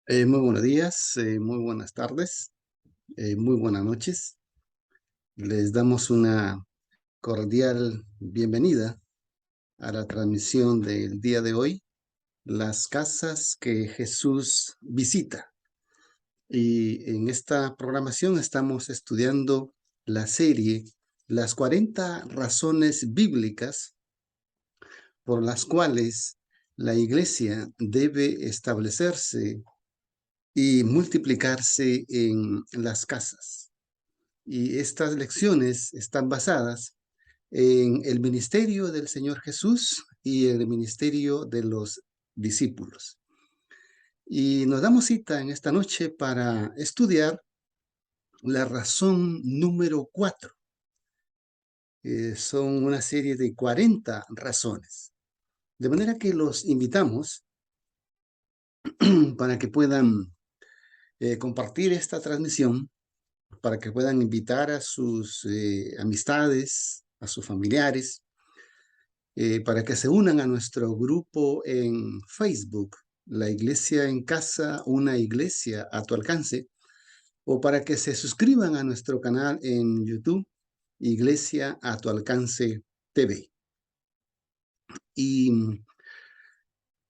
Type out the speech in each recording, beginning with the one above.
Muy buenos días, muy buenas tardes, muy buenas noches. Les damos una cordial bienvenida a la transmisión del día de hoy, las casas que Jesús visita. Y en esta programación estamos estudiando la serie Las 40 razones bíblicas por las cuales la iglesia debe establecerse y multiplicarse en las casas. Y estas lecciones están basadas en el ministerio del Señor Jesús y el ministerio de los discípulos. Y nos damos cita en esta noche para estudiar la razón número 4. Son una serie de 40 razones. De manera que los invitamos para que puedan compartir esta transmisión, para que puedan invitar a sus amistades, a sus familiares, para que se unan a nuestro grupo en Facebook, La Iglesia en Casa, una iglesia a tu alcance, o para que se suscriban a nuestro canal en YouTube, Iglesia a tu alcance TV. Y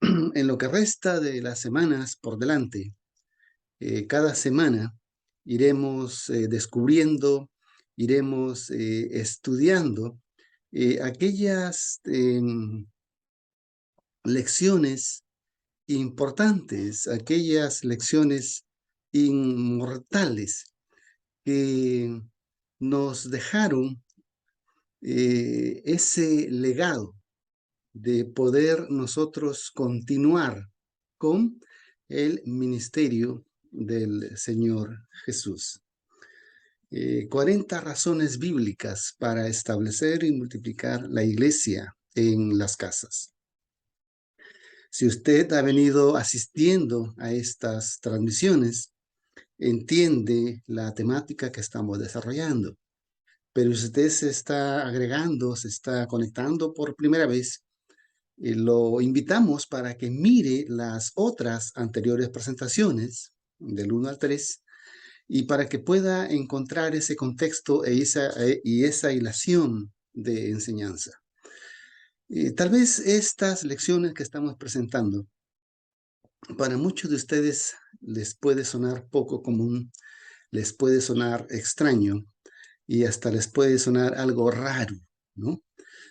en lo que resta de las semanas por delante, cada semana iremos descubriendo, iremos estudiando aquellas lecciones importantes, aquellas lecciones inmortales que nos dejaron ese legado de poder nosotros continuar con el ministerio del Señor Jesús. 40 razones bíblicas para establecer y multiplicar la iglesia en las casas. Si usted ha venido asistiendo a estas transmisiones, entiende la temática que estamos desarrollando. Pero si usted se está agregando, se está conectando por primera vez, lo invitamos para que mire las otras anteriores presentaciones, del 1 al 3, y para que pueda encontrar ese contexto y esa hilación de enseñanza. Tal vez estas lecciones que estamos presentando, para muchos de ustedes les puede sonar poco común, les puede sonar extraño y hasta les puede sonar algo raro, ¿no?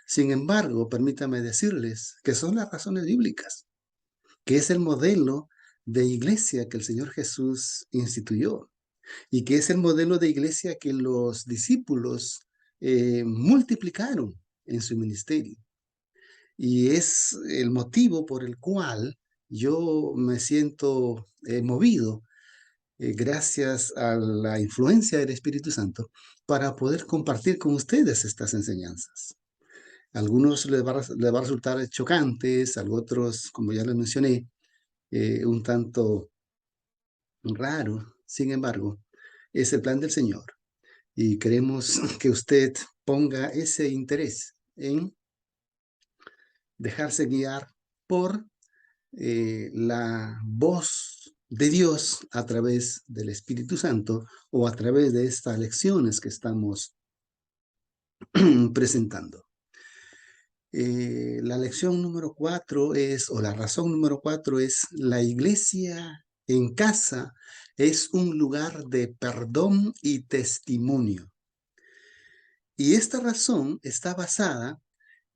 Sin embargo, permítame decirles que son las razones bíblicas, que es el modelo de iglesia que el Señor Jesús instituyó y que es el modelo de iglesia que los discípulos multiplicaron en su ministerio. Y es el motivo por el cual yo me siento movido, gracias a la influencia del Espíritu Santo, para poder compartir con ustedes estas enseñanzas. A algunos les va a resultar chocantes, a otros, como ya les mencioné, un tanto raro. Sin embargo, es el plan del Señor y queremos que usted ponga ese interés en dejarse guiar por la voz de Dios a través del Espíritu Santo o a través de estas lecciones que estamos presentando. La lección número 4 es, o la razón número 4 es, la iglesia en casa es un lugar de perdón y testimonio. Y esta razón está basada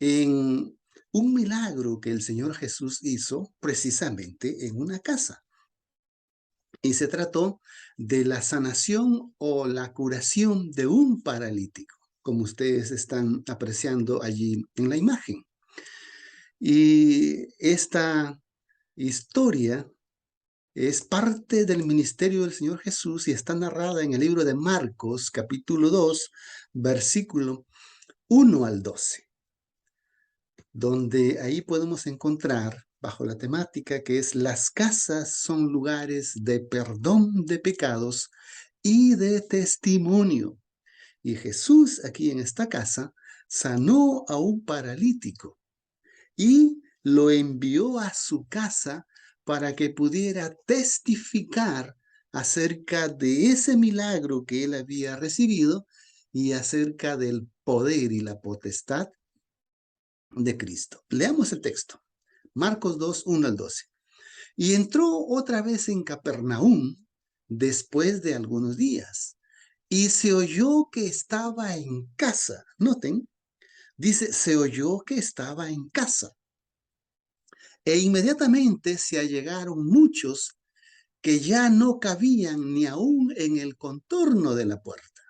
en un milagro que el Señor Jesús hizo precisamente en una casa. Y se trató de la sanación o la curación de un paralítico, como ustedes están apreciando allí en la imagen. Y esta historia es parte del ministerio del Señor Jesús y está narrada en el libro de Marcos, capítulo 2, versículo 1 al 12, donde ahí podemos encontrar, bajo la temática que es las casas son lugares de perdón de pecados y de testimonio. Y Jesús aquí en esta casa sanó a un paralítico y lo envió a su casa para que pudiera testificar acerca de ese milagro que él había recibido y acerca del poder y la potestad de Cristo. Leamos el texto. Marcos 2, 1 al 12. Y entró otra vez en Capernaum después de algunos días, y se oyó que estaba en casa. Noten, dice, se oyó que estaba en casa. E inmediatamente se allegaron muchos que ya no cabían ni aún en el contorno de la puerta,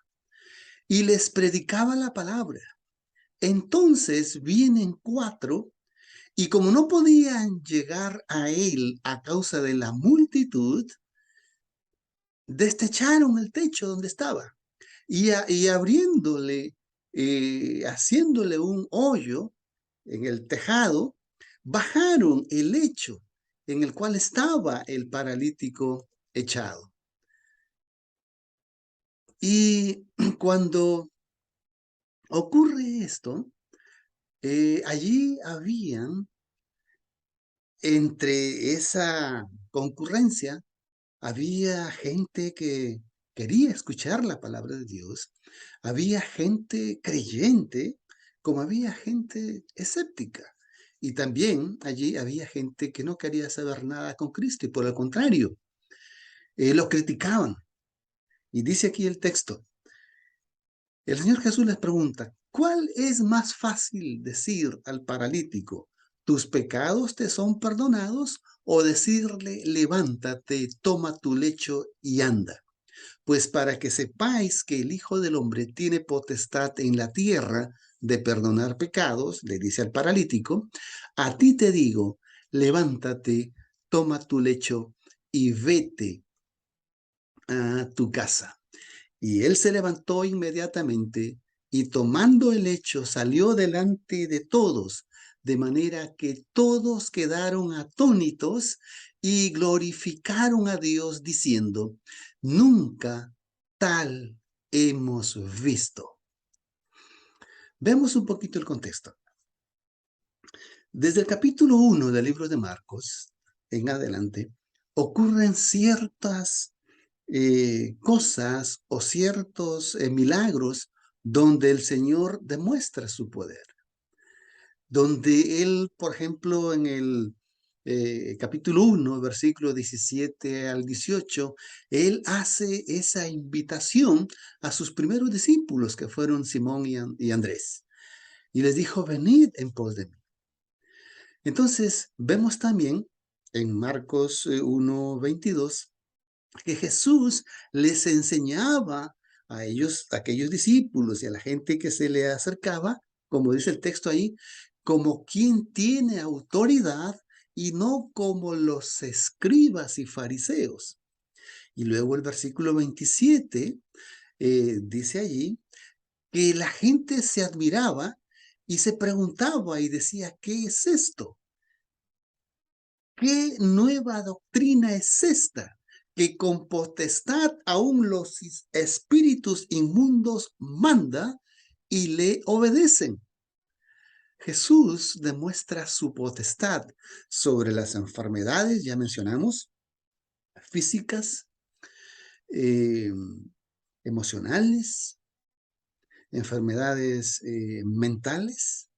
y les predicaba la palabra. Entonces vienen 4, y como no podían llegar a él a causa de la multitud, destecharon el techo donde estaba y abriéndole, haciéndole un hoyo en el tejado, bajaron el lecho en el cual estaba el paralítico echado. Y cuando ocurre esto, allí habían, entre esa concurrencia, había gente que quería escuchar la palabra de Dios, había gente creyente, como había gente escéptica. Y también allí había gente que no quería saber nada con Cristo y por el contrario, lo criticaban. Y dice aquí el texto, el Señor Jesús les pregunta, ¿cuál es más fácil decir al paralítico, tus pecados te son perdonados? O decirle, levántate, toma tu lecho y anda. Pues para que sepáis que el Hijo del Hombre tiene potestad en la tierra de perdonar pecados, le dice al paralítico, a ti te digo, levántate, toma tu lecho y vete a tu casa. Y él se levantó inmediatamente y tomando el lecho salió delante de todos, de manera que todos quedaron atónitos y glorificaron a Dios diciendo, nunca tal hemos visto. Vemos un poquito el contexto. Desde el capítulo 1 del libro de Marcos en adelante, ocurren ciertas cosas o ciertos milagros donde el Señor demuestra su poder. Donde Él, por ejemplo, en el capítulo 1, versículo 17 al 18, Él hace esa invitación a sus primeros discípulos, que fueron Simón y Andrés. Y les dijo, venid en pos de mí. Entonces, vemos también en Marcos 1, 22, que Jesús les enseñaba a ellos, a aquellos discípulos y a la gente que se le acercaba, como dice el texto ahí, como quien tiene autoridad y no como los escribas y fariseos. Y luego el versículo 27 dice allí que la gente se admiraba y se preguntaba y decía, ¿qué es esto? ¿Qué nueva doctrina es esta? Que con potestad aún los espíritus inmundos manda y le obedecen. Jesús demuestra su potestad sobre las enfermedades, ya mencionamos, físicas, eh, emocionales, enfermedades mentales,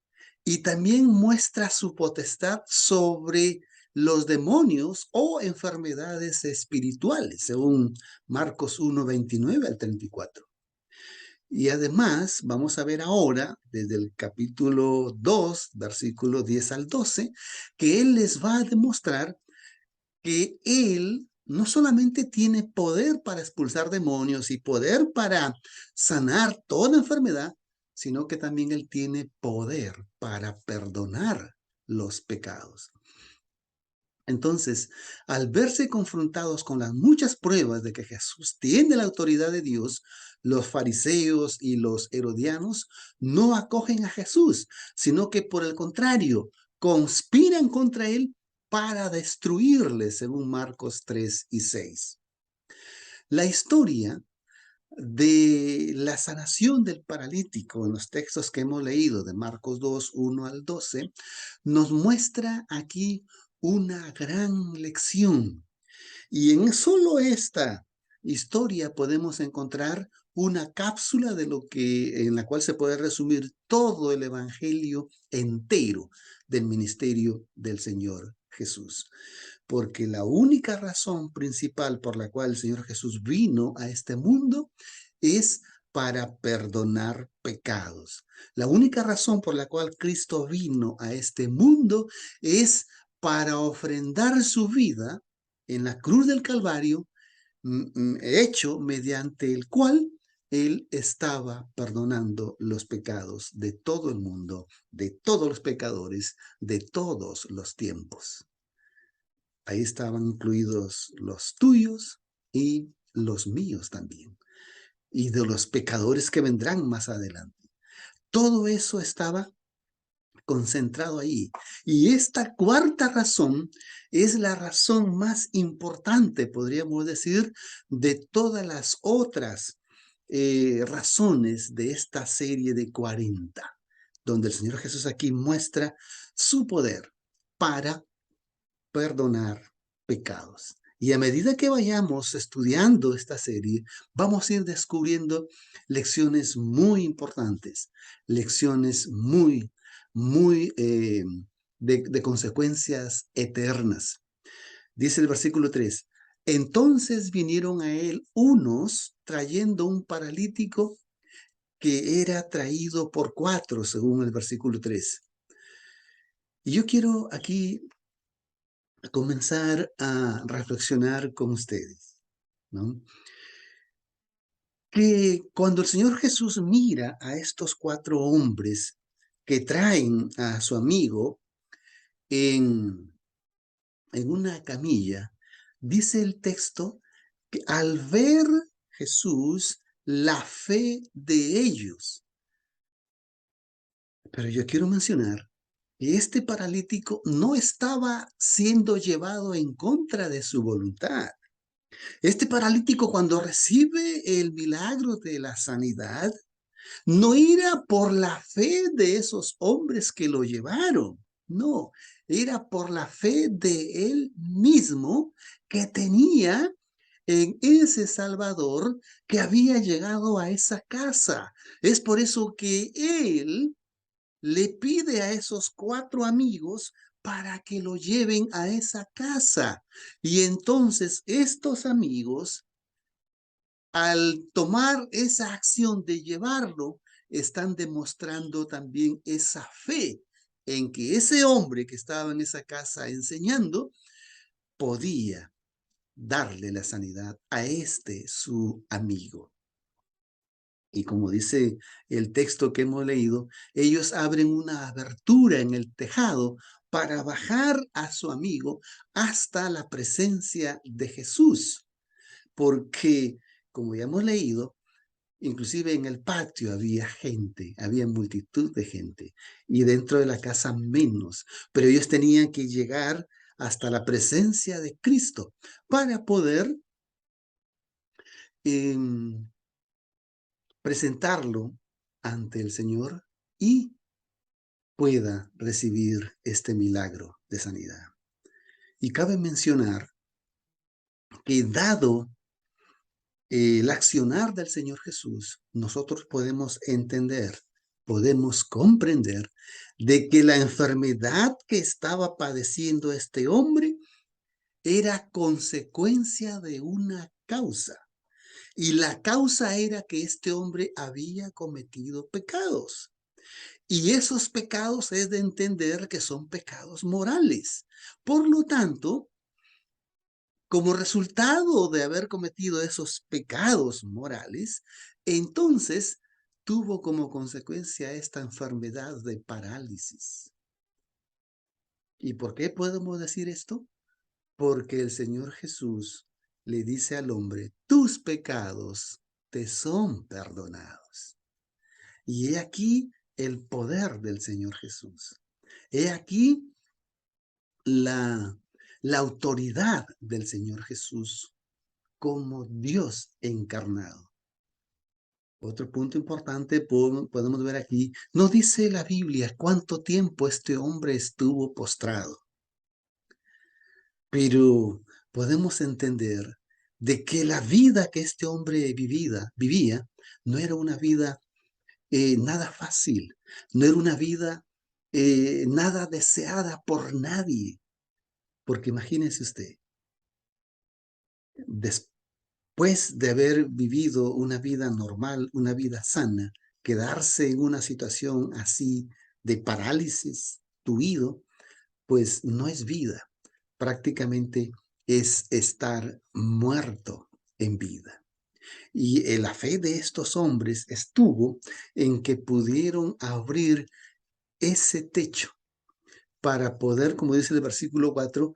y también muestra su potestad sobre los demonios o enfermedades espirituales, según Marcos 1, 29 al 34. Y además, vamos a ver ahora, desde el capítulo 2, versículo 10 al 12, que Él les va a demostrar que Él no solamente tiene poder para expulsar demonios y poder para sanar toda enfermedad, sino que también Él tiene poder para perdonar los pecados. Entonces, al verse confrontados con las muchas pruebas de que Jesús tiene la autoridad de Dios, los fariseos y los herodianos no acogen a Jesús, sino que por el contrario, conspiran contra él para destruirle, según Marcos 3 y 6. La historia de la sanación del paralítico en los textos que hemos leído de Marcos 2, 1 al 12, nos muestra aquí una gran lección. Y en solo esta historia podemos encontrar una cápsula de lo que en la cual se puede resumir todo el evangelio entero del ministerio del Señor Jesús. Porque la única razón principal por la cual el Señor Jesús vino a este mundo es para perdonar pecados. La única razón por la cual Cristo vino a este mundo es para ofrendar su vida en la cruz del Calvario, hecho mediante el cual Él estaba perdonando los pecados de todo el mundo, de todos los pecadores, de todos los tiempos. Ahí estaban incluidos los tuyos y los míos también, y de los pecadores que vendrán más adelante. Todo eso estaba concentrado ahí. Y esta cuarta razón es la razón más importante, podríamos decir, de todas las otras razones de esta serie de 40, donde el Señor Jesús aquí muestra su poder para perdonar pecados. Y a medida que vayamos estudiando esta serie, vamos a ir descubriendo lecciones muy importantes, lecciones muy de consecuencias eternas. Dice el versículo 3, entonces vinieron a él unos trayendo un paralítico que era traído por 4, según el versículo 3. Y yo quiero aquí comenzar a reflexionar con ustedes, ¿no? Que cuando el Señor Jesús mira a estos 4 hombres que traen a su amigo en una camilla, dice el texto que al ver Jesús la fe de ellos. Pero yo quiero mencionar que este paralítico no estaba siendo llevado en contra de su voluntad. Este paralítico, cuando recibe el milagro de la sanidad, no era por la fe de esos hombres que lo llevaron, no, era por la fe de él mismo que tenía en ese Salvador que había llegado a esa casa. Es por eso que él le pide a esos 4 amigos para que lo lleven a esa casa. Y entonces estos amigos, al tomar esa acción de llevarlo, están demostrando también esa fe en que ese hombre que estaba en esa casa enseñando podía darle la sanidad a este su amigo. Y como dice el texto que hemos leído, ellos abren una abertura en el tejado para bajar a su amigo hasta la presencia de Jesús. Porque, como ya hemos leído, inclusive en el patio había gente, había multitud de gente, y dentro de la casa menos, pero ellos tenían que llegar hasta la presencia de Cristo para poder eh, presentarlo ante el Señor y pueda recibir este milagro de sanidad. Y cabe mencionar que dado el accionar del Señor Jesús, nosotros podemos entender, podemos comprender de que la enfermedad que estaba padeciendo este hombre era consecuencia de una causa. Y la causa era que este hombre había cometido pecados. Y esos pecados es de entender que son pecados morales. Por lo tanto, como resultado de haber cometido esos pecados morales, entonces tuvo como consecuencia esta enfermedad de parálisis. ¿Y por qué podemos decir esto? Porque el Señor Jesús le dice al hombre, tus pecados te son perdonados. Y he aquí el poder del Señor Jesús. He aquí la, la autoridad del Señor Jesús como Dios encarnado. Otro punto importante podemos ver aquí, no dice la Biblia cuánto tiempo este hombre estuvo postrado. Pero podemos entender de que la vida que este hombre vivía no era una vida nada fácil, no era una vida nada deseada por nadie. Porque imagínese usted, después de haber vivido una vida normal, una vida sana, quedarse en una situación así de parálisis, tuido, pues no es vida, prácticamente es estar muerto en vida. Y la fe de estos hombres estuvo en que pudieron abrir ese techo para poder, como dice el versículo 4,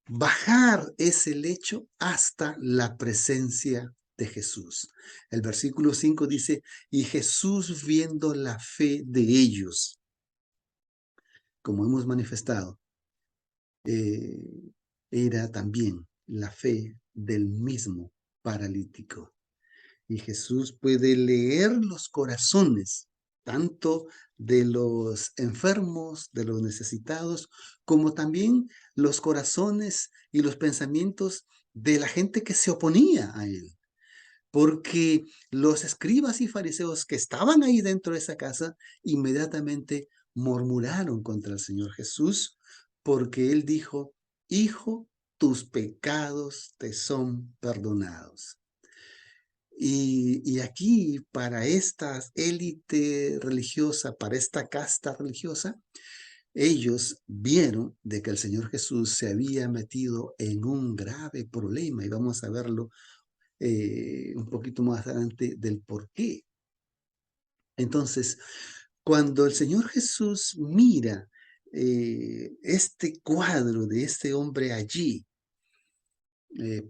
bajar ese lecho hasta la presencia de Jesús. El versículo 5 dice, y Jesús viendo la fe de ellos, como hemos manifestado, era también la fe del mismo paralítico. Y Jesús puede leer los corazones, tanto de los enfermos, de los necesitados, como también los corazones y los pensamientos de la gente que se oponía a él. Porque los escribas y fariseos que estaban ahí dentro de esa casa inmediatamente murmuraron contra el Señor Jesús, porque él dijo, Hijo, tus pecados te son perdonados. Y aquí, para esta élite religiosa, para esta casta religiosa, ellos vieron de que el Señor Jesús se había metido en un grave problema, y vamos a verlo un poquito más adelante del por qué. Entonces, cuando el Señor Jesús mira este cuadro de este hombre allí,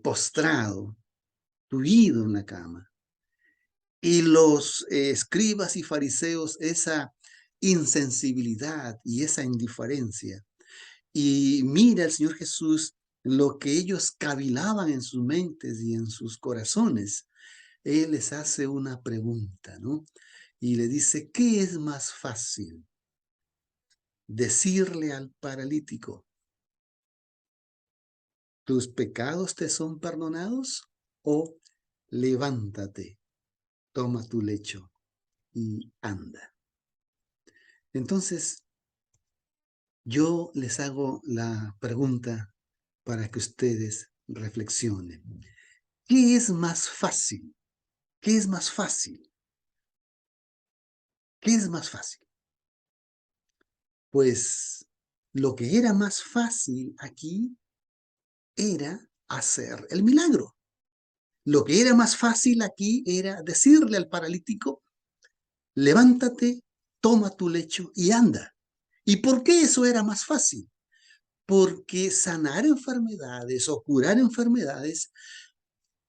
postrado, tuido en la cama, y los escribas y fariseos esa insensibilidad y esa indiferencia, y mira el Señor Jesús lo que ellos cavilaban en sus mentes y en sus corazones, Él les hace una pregunta, ¿no? Y le dice, ¿qué es más fácil? Decirle al paralítico, ¿tus pecados te son perdonados? O levántate, toma tu lecho y anda. Entonces, yo les hago la pregunta para que ustedes reflexionen. ¿Qué es más fácil? ¿Qué es más fácil? ¿Qué es más fácil? Pues lo que era más fácil aquí era hacer el milagro. Lo que era más fácil aquí era decirle al paralítico, levántate, toma tu lecho y anda. ¿Y por qué eso era más fácil? Porque sanar enfermedades o curar enfermedades,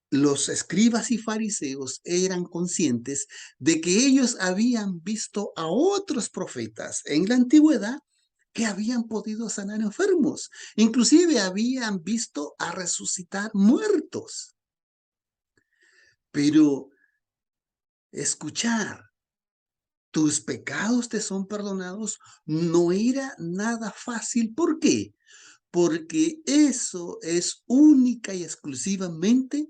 los escribas y fariseos eran conscientes de que ellos habían visto a otros profetas en la antigüedad que habían podido sanar enfermos, inclusive habían visto a resucitar muertos. Pero escuchar, tus pecados te son perdonados, no era nada fácil. ¿Por qué? Porque eso es única y exclusivamente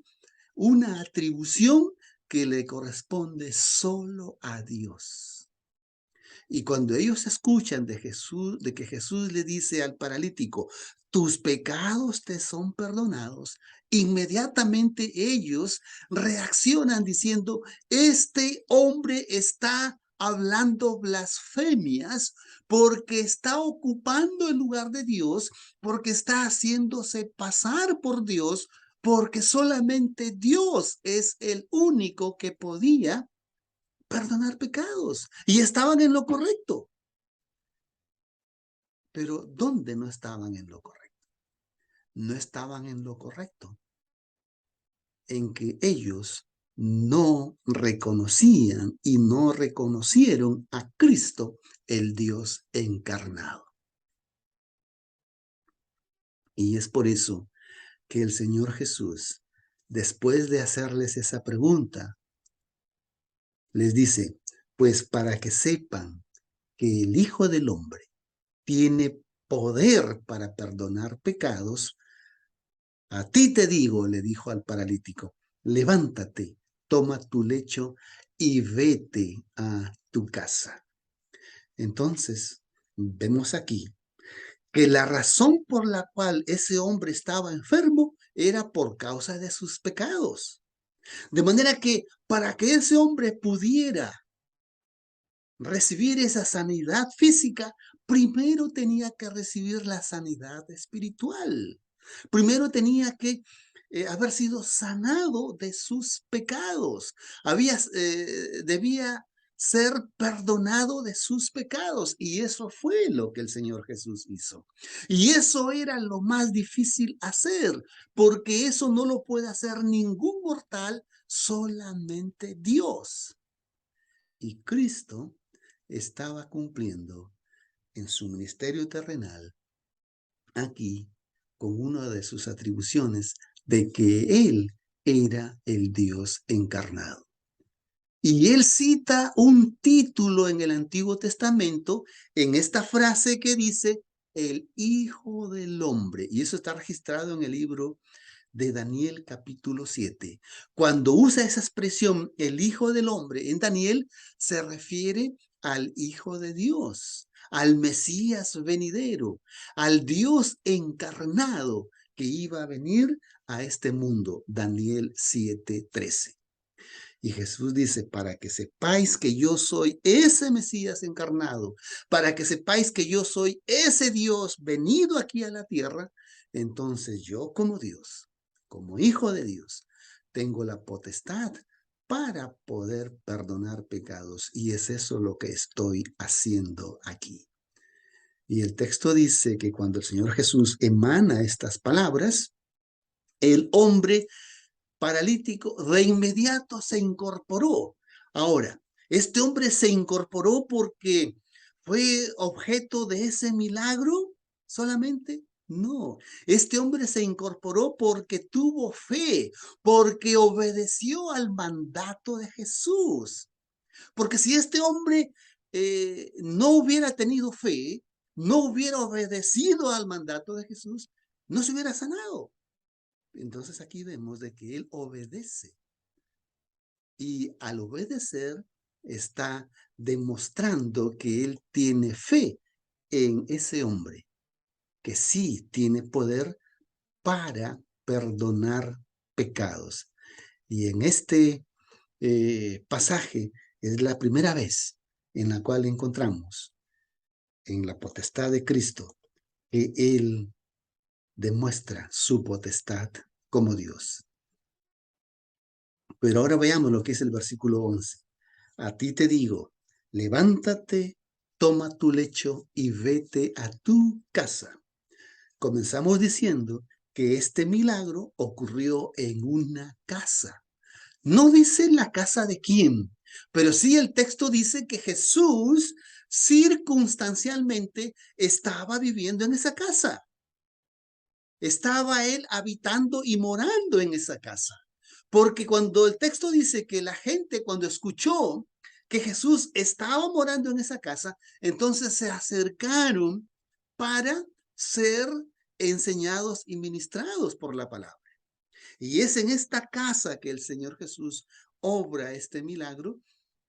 una atribución que le corresponde solo a Dios. Y cuando ellos escuchan de Jesús, de que Jesús le dice al paralítico, tus pecados te son perdonados, inmediatamente ellos reaccionan diciendo, este hombre está hablando blasfemias porque está ocupando el lugar de Dios, porque está haciéndose pasar por Dios, porque solamente Dios es el único que podía perdonar pecados y estaban en lo correcto. Pero ¿dónde no estaban en lo correcto? No estaban en lo correcto, en que ellos no reconocían y no reconocieron a Cristo, el Dios encarnado. Y es por eso que el Señor Jesús, después de hacerles esa pregunta, les dice, pues para que sepan que el Hijo del Hombre tiene poder para perdonar pecados, A ti te digo, le dijo al paralítico, levántate, toma tu lecho y vete a tu casa. Entonces, vemos aquí que la razón por la cual ese hombre estaba enfermo era por causa de sus pecados. De manera que para que ese hombre pudiera recibir esa sanidad física, primero tenía que recibir la sanidad espiritual. Primero tenía que haber sido sanado de sus pecados. Debía ser perdonado de sus pecados. Y eso fue lo que el Señor Jesús hizo. Y eso era lo más difícil hacer, porque eso no lo puede hacer ningún mortal, solamente Dios. Y Cristo estaba cumpliendo en su ministerio terrenal aquí con una de sus atribuciones de que Él era el Dios encarnado. Y él cita un título en el Antiguo Testamento en esta frase que dice el Hijo del Hombre. Y eso está registrado en el libro de Daniel capítulo 7. Cuando usa esa expresión, el Hijo del Hombre, en Daniel se refiere al Hijo de Dios, al Mesías venidero, al Dios encarnado que iba a venir a este mundo. Daniel 7:13. Y Jesús dice, para que sepáis que yo soy ese Mesías encarnado, para que sepáis que yo soy ese Dios venido aquí a la tierra, entonces yo como Dios, como hijo de Dios, tengo la potestad para poder perdonar pecados. Y es eso lo que estoy haciendo aquí. Y el texto dice que cuando el Señor Jesús emana estas palabras, el hombre paralítico de inmediato se incorporó. Ahora, este hombre se incorporó porque fue objeto de ese milagro solamente. No, este hombre se incorporó porque tuvo fe, porque obedeció al mandato de Jesús. Porque si este hombre no hubiera tenido fe, no hubiera obedecido al mandato de Jesús, no se hubiera sanado. Entonces aquí vemos de que él obedece y al obedecer está demostrando que él tiene fe en ese hombre, que sí tiene poder para perdonar pecados. Y en este pasaje es la primera vez en la cual encontramos en la potestad de Cristo que él demuestra su potestad como Dios. Pero ahora veamos lo que es el versículo 11. A ti te digo, levántate, toma tu lecho y vete a tu casa. Comenzamos diciendo que este milagro ocurrió en una casa. No dice la casa de quién, pero sí el texto dice que Jesús circunstancialmente estaba viviendo en esa casa. Estaba él habitando y morando en esa casa. Porque cuando el texto dice que la gente cuando escuchó que Jesús estaba morando en esa casa, entonces se acercaron para ser enseñados y ministrados por la palabra. Y es en esta casa que el Señor Jesús obra este milagro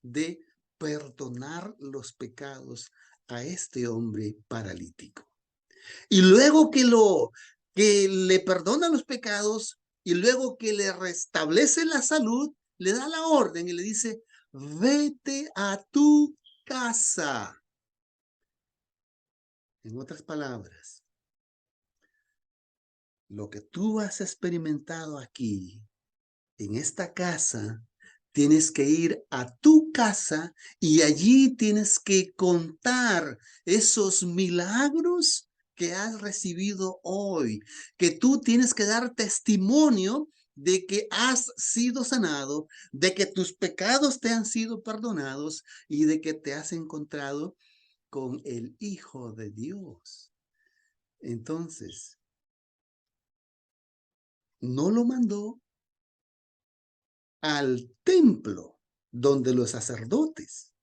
de perdonar los pecados a este hombre paralítico. Y luego que le perdona los pecados y luego que le restablece la salud, le da la orden y le dice, vete a tu casa. En otras palabras, lo que tú has experimentado aquí, en esta casa, tienes que ir a tu casa y allí tienes que contar esos milagros que has recibido hoy, que tú tienes que dar testimonio de que has sido sanado, de que tus pecados te han sido perdonados y de que te has encontrado con el Hijo de Dios. Entonces, no lo mandó al templo donde los sacerdotes,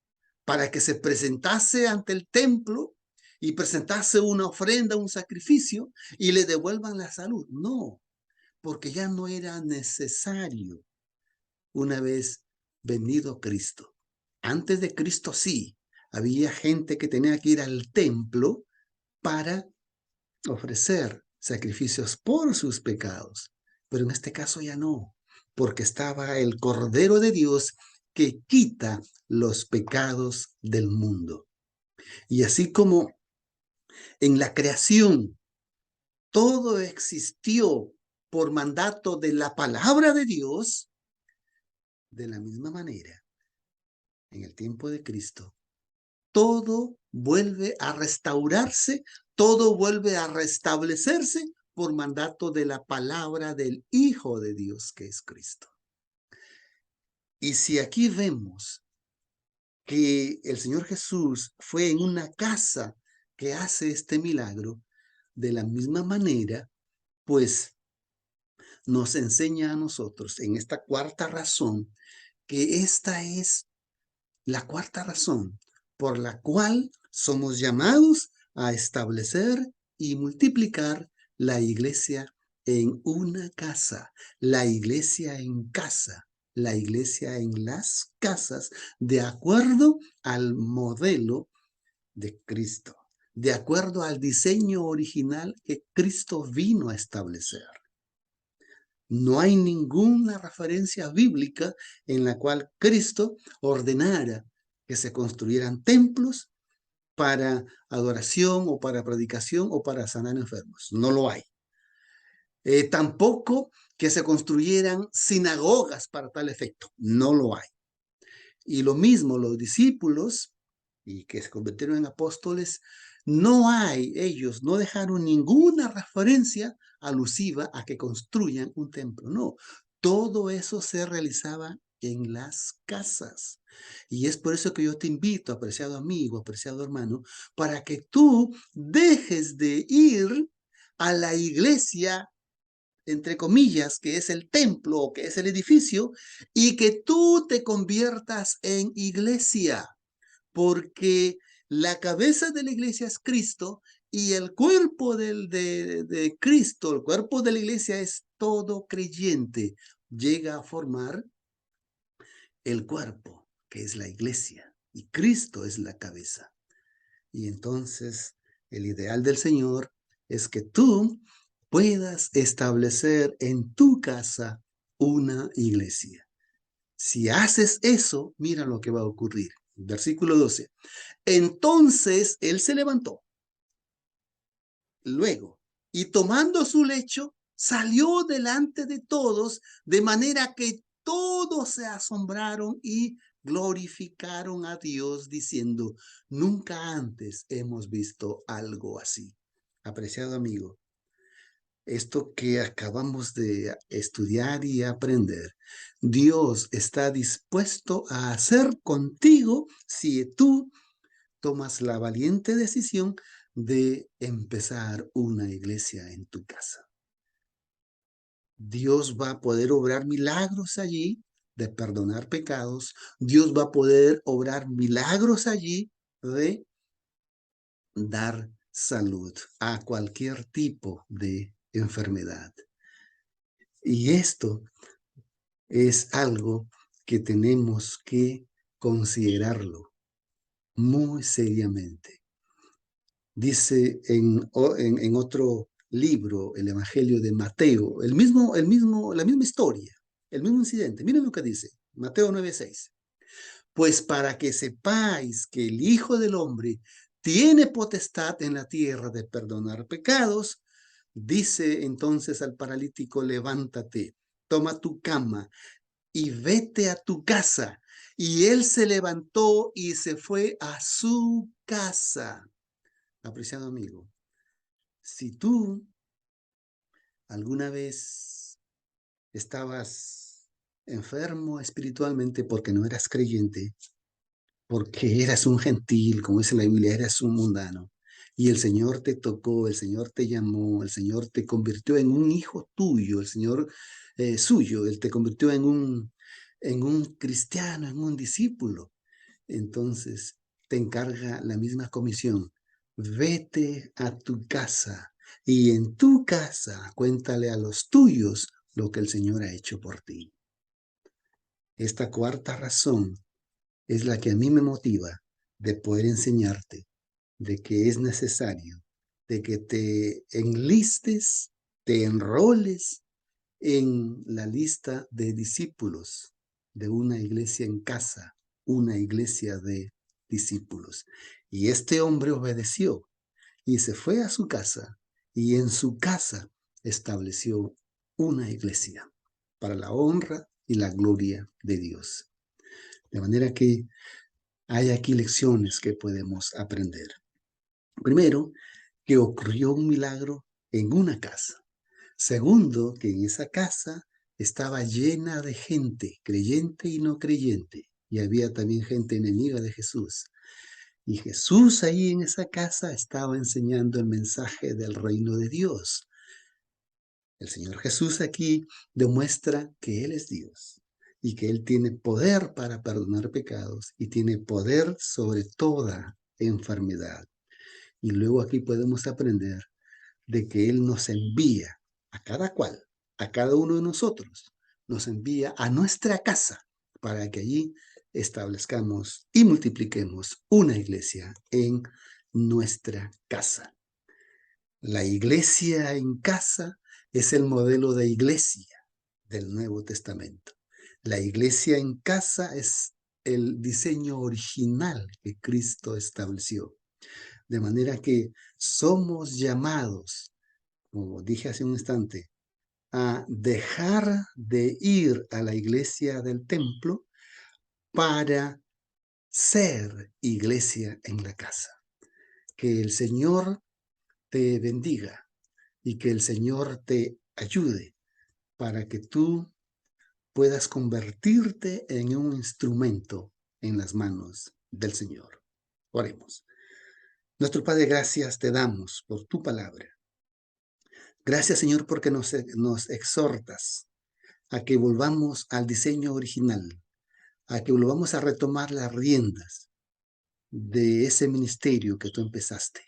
para que se presentase ante el templo y presentase una ofrenda, un sacrificio y le devuelvan la salud. No, porque ya no era necesario una vez venido Cristo. Antes de Cristo sí, había gente que tenía que ir al templo para ofrecer sacrificios por sus pecados, pero en este caso ya no, porque estaba el Cordero de Dios que quita los pecados del mundo. Y así como en la creación todo existió por mandato de la palabra de Dios, de la misma manera, en el tiempo de Cristo, todo vuelve a restaurarse, todo vuelve a restablecerse por mandato de la palabra del Hijo de Dios, que es Cristo. Y si aquí vemos que el Señor Jesús fue en una casa que hace este milagro, de la misma manera, pues nos enseña a nosotros en esta cuarta razón que esta es la cuarta razón por la cual somos llamados a establecer y multiplicar la iglesia en una casa, la iglesia en casa, la iglesia en las casas, de acuerdo al modelo de Cristo, de acuerdo al diseño original que Cristo vino a establecer. No hay ninguna referencia bíblica en la cual Cristo ordenara que se construyeran templos para adoración o para predicación o para sanar enfermos. No lo hay. Tampoco que se construyeran sinagogas para tal efecto. No lo hay. Y lo mismo los discípulos, y que se convirtieron en apóstoles, ellos no dejaron ninguna referencia alusiva a que construyan un templo. No, todo eso se realizaba en las casas. Y es por eso que yo te invito, apreciado amigo, apreciado hermano, para que tú dejes de ir a la iglesia, entre comillas, que es el templo o que es el edificio, y que tú te conviertas en iglesia, porque la cabeza de la iglesia es Cristo y el cuerpo de Cristo, el cuerpo de la iglesia es todo creyente. Llega a formar el cuerpo, que es la iglesia, y Cristo es la cabeza. Y entonces el ideal del Señor es que tú puedas establecer en tu casa una iglesia. Si haces eso, mira lo que va a ocurrir. Versículo 12. Entonces él se levantó luego y tomando su lecho salió delante de todos, de manera que todos se asombraron y glorificaron a Dios diciendo, nunca antes hemos visto algo así. Apreciado amigo, esto que acabamos de estudiar y aprender, Dios está dispuesto a hacer contigo si tú tomas la valiente decisión de empezar una iglesia en tu casa. Dios va a poder obrar milagros allí de perdonar pecados. Dios va a poder obrar milagros allí de dar salud a cualquier tipo de enfermedad. Y esto es algo que tenemos que considerarlo muy seriamente. Dice en otro libro, el Evangelio de Mateo, la misma historia, el mismo incidente. Miren lo que dice, Mateo 9:6. Pues para que sepáis que el Hijo del Hombre tiene potestad en la tierra de perdonar pecados, dice entonces al paralítico, levántate, toma tu cama y vete a tu casa. Y él se levantó y se fue a su casa. Apreciado amigo, si tú alguna vez estabas enfermo espiritualmente porque no eras creyente, porque eras un gentil, como dice la Biblia, eras un mundano, y el Señor te tocó, el Señor te llamó, el Señor te convirtió en un hijo tuyo, el Señor suyo, Él te convirtió en un cristiano, en un discípulo. Entonces te encarga la misma comisión. Vete a tu casa, y en tu casa cuéntale a los tuyos lo que el Señor ha hecho por ti. Esta cuarta razón es la que a mí me motiva de poder enseñarte de que es necesario, de que te enlistes, te enroles en la lista de discípulos de una iglesia en casa, una iglesia de discípulos. Y este hombre obedeció y se fue a su casa y en su casa estableció una iglesia para la honra y la gloria de Dios. De manera que hay aquí lecciones que podemos aprender. Primero, que ocurrió un milagro en una casa. Segundo, que en esa casa estaba llena de gente, creyente y no creyente, y había también gente enemiga de Jesús. Y Jesús ahí en esa casa estaba enseñando el mensaje del reino de Dios. El Señor Jesús aquí demuestra que Él es Dios y que Él tiene poder para perdonar pecados y tiene poder sobre toda enfermedad. Y luego aquí podemos aprender de que Él nos envía a cada cual, a cada uno de nosotros, nos envía a nuestra casa para que allí establezcamos y multipliquemos una iglesia en nuestra casa. La iglesia en casa es el modelo de iglesia del Nuevo Testamento. La iglesia en casa es el diseño original que Cristo estableció. De manera que somos llamados, como dije hace un instante, a dejar de ir a la iglesia del templo para ser iglesia en la casa. Que el Señor te bendiga y que el Señor te ayude para que tú puedas convertirte en un instrumento en las manos del Señor. Oremos. Nuestro Padre, gracias te damos por tu palabra. Gracias, Señor, porque nos exhortas a que volvamos al diseño original, a que volvamos a retomar las riendas de ese ministerio que tú empezaste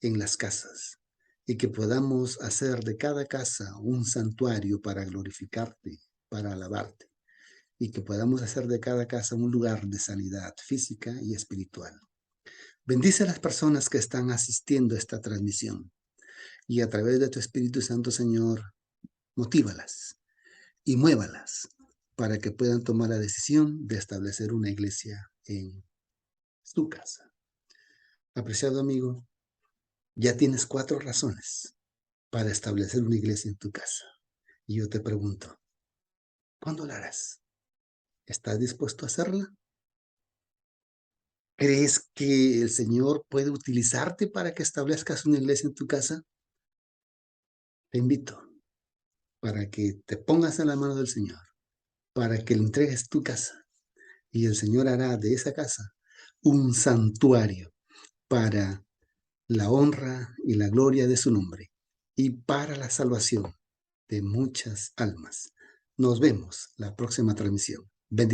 en las casas y que podamos hacer de cada casa un santuario para glorificarte, para alabarte, y que podamos hacer de cada casa un lugar de sanidad física y espiritual. Bendice a las personas que están asistiendo a esta transmisión y a través de tu Espíritu Santo, Señor, motívalas y muévalas para que puedan tomar la decisión de establecer una iglesia en su casa. Apreciado amigo, ya tienes 4 razones para establecer una iglesia en tu casa. Y yo te pregunto, ¿cuándo la harás? ¿Estás dispuesto a hacerla? ¿Crees que el Señor puede utilizarte para que establezcas una iglesia en tu casa? Te invito para que te pongas en la mano del Señor, para que le entregues tu casa y el Señor hará de esa casa un santuario para la honra y la gloria de su nombre y para la salvación de muchas almas. Nos vemos la próxima transmisión.